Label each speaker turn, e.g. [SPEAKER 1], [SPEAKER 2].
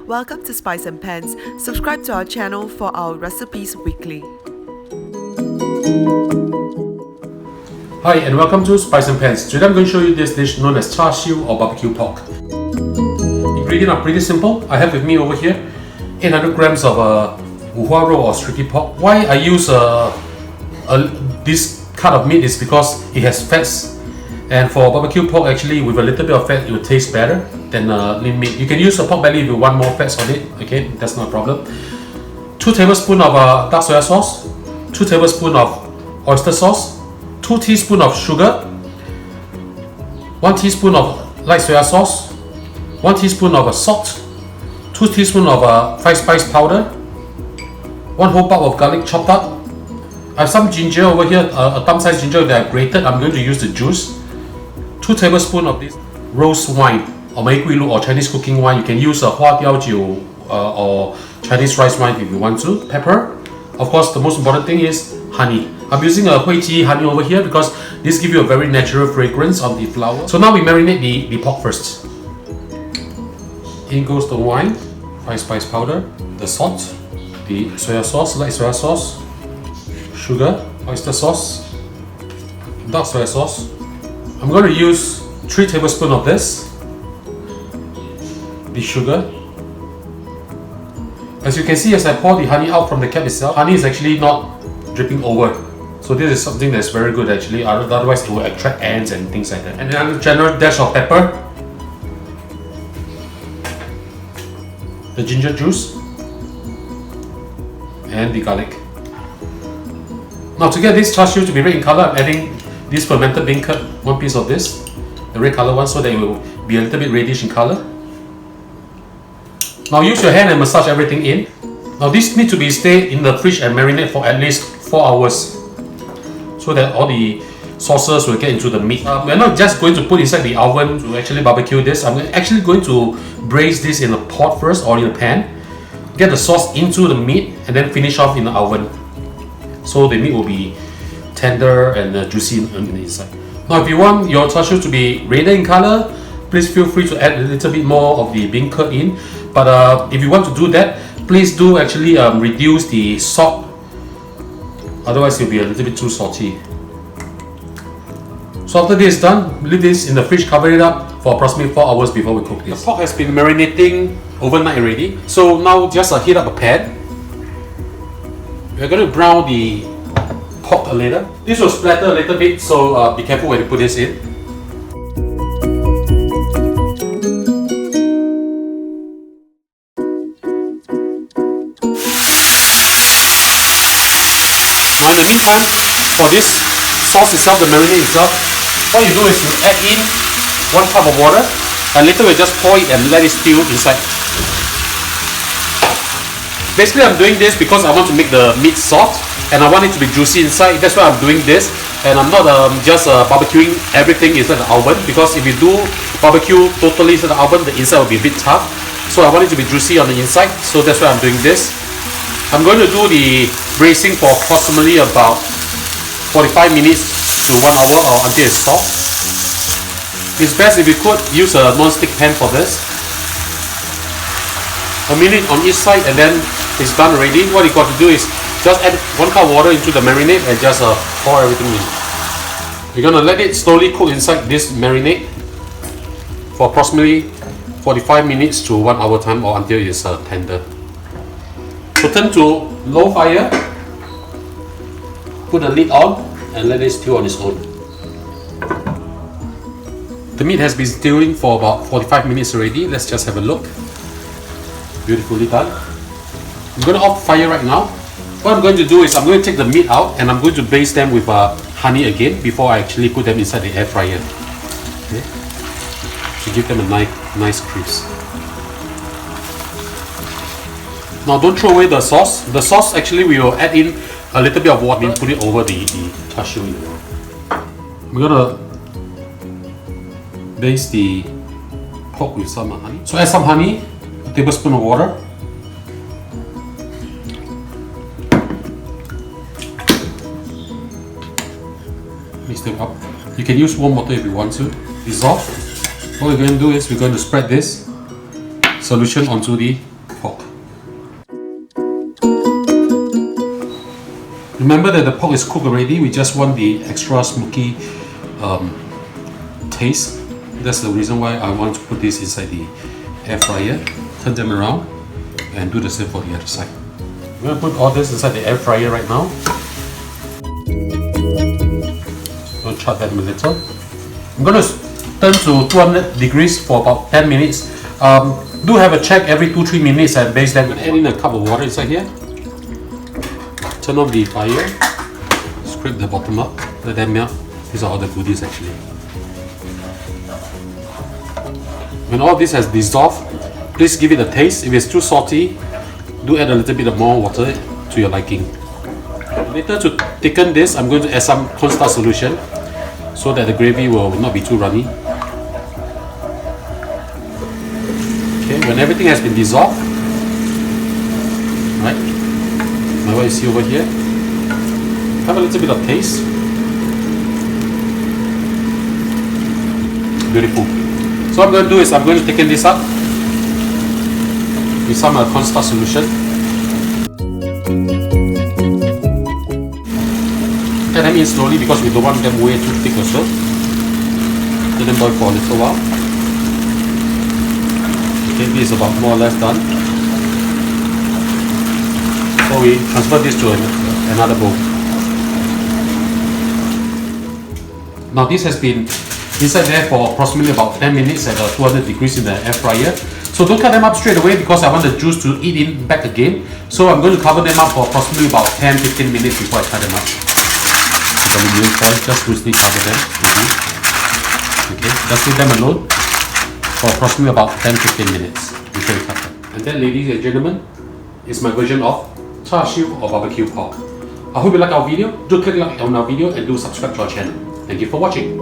[SPEAKER 1] Welcome to Spice and Pans. Subscribe to our channel for our recipes weekly.
[SPEAKER 2] Hi and welcome to Spice and Pans. Today I'm going to show you this dish known as Char Siu or barbecue pork. Ingredients are pretty simple. I have with me over here 800 grams of wuhua roe or streaky pork. Why I use this cut of meat is because it has fats, and for barbecue pork actually with a little bit of fat it will taste better than lean meat. You can use a pork belly if you want more fats on it, okay, that's not a problem. 2 tablespoons of dark soy sauce, 2 tablespoons of oyster sauce, 2 teaspoons of sugar, 1 teaspoon of light soy sauce, 1 teaspoon of salt, 2 teaspoons of fried spice powder, 1 whole bulb of garlic chopped up. I have some ginger over here, a thumb size ginger that I grated. I'm going to use the juice. 2 tablespoons of this rose wine or maigui or Chinese cooking wine. You can use a hua diaojiu or Chinese rice wine if you want to. Pepper. Of course, the most important thing is honey. I'm using a Huiji honey over here because this gives you a very natural fragrance on the flour. So now we marinate the pork first. In goes the wine, fried spice powder, the salt, the soy sauce, light soy sauce, sugar, oyster sauce, dark soy sauce. I'm going to use 3 tablespoons of this, the sugar. As you can see, as I pour the honey out from the cap itself, honey is actually not dripping over. So this is something that's very good actually, otherwise it will attract ants and things like that. And then a general dash of pepper, the ginger juice, and the garlic. Now to get this char siu to be red in color, I'm adding this fermented bean curd, 1 piece of this, the red color one, so that it will be a little bit reddish in color. Now use your hand and massage everything in. Now this needs to be stay in the fridge and marinate for at least 4 hours, so that all the sauces will get into the meat. We're not just going to put inside the oven to actually barbecue this. I'm actually going to braise this in a pot first or in a pan, get the sauce into the meat, and then finish off in the oven. So the meat will be tender and juicy on the inside. Now if you want your char siu to be redder in color, please feel free to add a little bit more of the bean curd in. But if you want to do that, please do actually reduce the salt. Otherwise it will be a little bit too salty. So after this is done, leave this in the fridge, cover it up for approximately 4 hours before we cook this. The pork has been marinating overnight already. So now just heat up a pan. We're going to brown the pork a little. This will splatter a little bit, so be careful when you put this in. Now in the meantime, for this sauce itself, the marinade itself, what you do is you add in 1 cup of water, and later we'll just pour it and let it stew inside. Basically I'm doing this because I want to make the meat soft and I want it to be juicy inside. That's why I'm doing this, and I'm not just barbecuing everything inside the oven, because if you do barbecue totally inside the oven, the inside will be a bit tough. So I want it to be juicy on the inside, so that's why I'm doing this. I'm going to do the braising for approximately about 45 minutes to 1 hour or until it's soft. It's best if you could use a non-stick pan for this. A minute on each side and then it's done already. What you got to do is just add 1 cup of water into the marinade and just pour everything in. You're going to let it slowly cook inside this marinade for approximately 45 minutes to 1 hour time, or until it's tender. So turn to low fire, put the lid on and let it stew on its own. The meat has been stewing for about 45 minutes already. Let's just have a look. Beautifully done. I'm going to off fire right now. What I'm going to do is I'm going to take the meat out and I'm going to baste them with honey again before I actually put them inside the air fryer. Okay. To give them a nice crisp. Now don't throw away the sauce. The sauce actually we will add in a little bit of water and put it over the char siu. We're going to baste the pork with some honey. So add some honey, a tablespoon of water. Mix them up. You can use warm water if you want to. Dissolve. What we're going to do is we're going to spread this solution onto the Remember that the pork is cooked already, we just want the extra smoky taste. That's the reason why I want to put this inside the air fryer. Turn them around and do the same for the other side. I'm going to put all this inside the air fryer right now. I'm going to chop them a little. I'm going to turn to 200 degrees for about 10 minutes. Do have a check every 2-3 minutes and base them. I'm going to add in a cup of water inside here. Turn on the fire. Scrape the bottom up. Let them melt. These are all the goodies actually. When all this has dissolved, please give it a taste. If it's too salty, do add a little bit of more water to your liking. Later, to thicken this, I'm going to add some cornstarch solution so that the gravy will not be too runny. Okay, when everything has been dissolved, right? Now what you see over here, have a little bit of taste. Beautiful. So what I'm going to do is I'm going to thicken this up with some cornstarch solution. Add them in slowly because we don't want them way too thick also. Let them boil for a little while. Okay, this is about more or less done. So we transfer this to another bowl. Now this has been inside there for approximately about 10 minutes at 200 degrees in the air fryer. So don't cut them up straight away because I want the juice to eat in back again. So I'm going to cover them up for approximately about 10-15 minutes before I cut them up. With aluminum foil, just loosely cover them. Okay, just leave them alone for approximately about 10-15 minutes before you cut them. And then, ladies and gentlemen, is my version of Char Siu or barbecue pork. I hope you like our video. Do click like on our video and do subscribe to our channel. Thank you for watching.